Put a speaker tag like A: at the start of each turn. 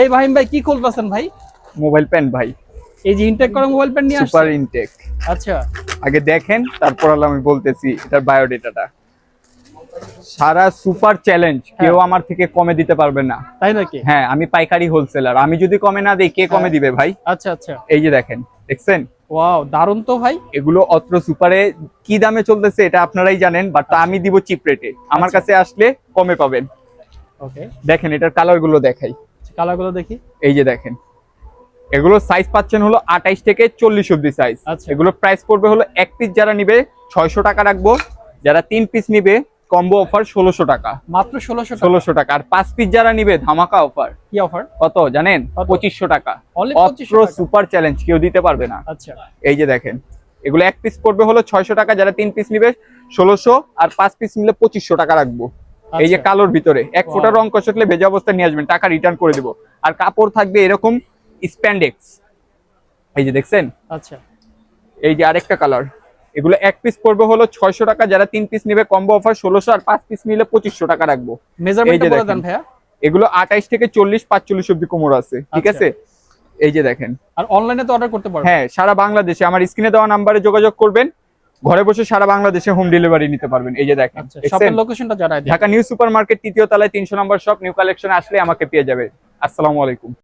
A: এই ভাইম ভাই কি খুলতেছেন ভাই?
B: মোবাইল পেন ভাই,
A: এই যে ইনটেক করা মোবাইল পেন নিয়ে আসছেন?
B: Super intake.
A: আচ্ছা,
B: আগে দেখেন, তারপর আমি বলতেছি এটার বায়োডেটাটা। সারা সুপার চ্যালেঞ্জ, কেউ আমার থেকে কমে দিতে পারবে না।
A: তাই নাকি?
B: হ্যাঁ, আমি পাইকারি হোলসেলার, আমি যদি কমে না দেই কে কমে দিবে ভাই?
A: আচ্ছা আচ্ছা,
B: এই যে দেখেন, দেখছেন?
A: ওয়াও, দারুন তো ভাই।
B: এগুলো অত্র সুপারে কি দামে চলতেছে এটা আপনারাই জানেন, বাট আমি দিব চিপ রেটে। আমার কাছে আসলে কমে পাবেন।
A: ওকে,
B: দেখেন এটার কালার গুলো দেখাই।
A: কালারগুলো দেখি।
B: এই যে দেখেন, এগুলো সাইজ পাচ্ছেন হলো 28 থেকে 40 অব্দি সাইজ।
A: আচ্ছা।
B: এগুলো প্রাইস পড়বে হলো এক পিস যারা নিবে 600 টাকা রাখবো, যারা 3 পিস নিবে কম্বো অফার 1600 টাকা।
A: মাত্র 1600
B: 1600 টাকা। আর 5 পিস যারা নিবে ধামাকা অফার।
A: কি অফার?
B: কত জানেন?
A: কত?
B: 2500 টাকা।
A: Only
B: অত্র
A: 2500 টাকা?
B: সুপার চ্যালেঞ্জ, কেউ দিতে পারবে না।
A: আচ্ছা
B: এই যে দেখেন, এগুলো এক পিস পড়বে হলো 600 টাকা, যারা 3 পিস নিবে 1600, আর 5 পিস নিলে 2500 টাকা রাখবো। এই যে
A: আচ্ছা।
B: কালোর ভিতরে এক ফোঁটা রং কষালে ভেজা অবস্থা নিয়ে আসবেন, টাকা রিটার্ন করে দিব। আর কাপড় থাকবে এরকম স্প্যান্ডেক্স। এই যে দেখছেন,
A: আচ্ছা,
B: এই যে আরেকটা কালার। এগুলো এক পিস পড়বে হলো 600 টাকা, যারা 3 পিস নিবে কম্বো অফার 1600, আর 5 পিস নিলে 2500 টাকা রাখবো।
A: মেজারমেন্টটা বলে দেন ভাইয়া।
B: এগুলো 28 থেকে 40 45 অব্দি কোমর আছে, ঠিক আছে? এই যে দেখেন।
A: আর অনলাইনে তো অর্ডার করতে পারবেন?
B: হ্যাঁ, সারা বাংলাদেশে আমার স্ক্রিনে দেওয়া নাম্বারে যোগাযোগ করবেন, ঘরে বসে সারা বাংলাদেশে হোম ডেলিভারি নিতে পারবেন। এই যে দেখেন,
A: শপের লোকেশনটা জানাই দিন।
B: ঢাকা নিউ সুপার মার্কেট 3য় তলায় 300 নম্বর শপ, নিউ কালেকশন আসলে আমাকে পেয়ে যাবে। আসসালামু আলাইকুম।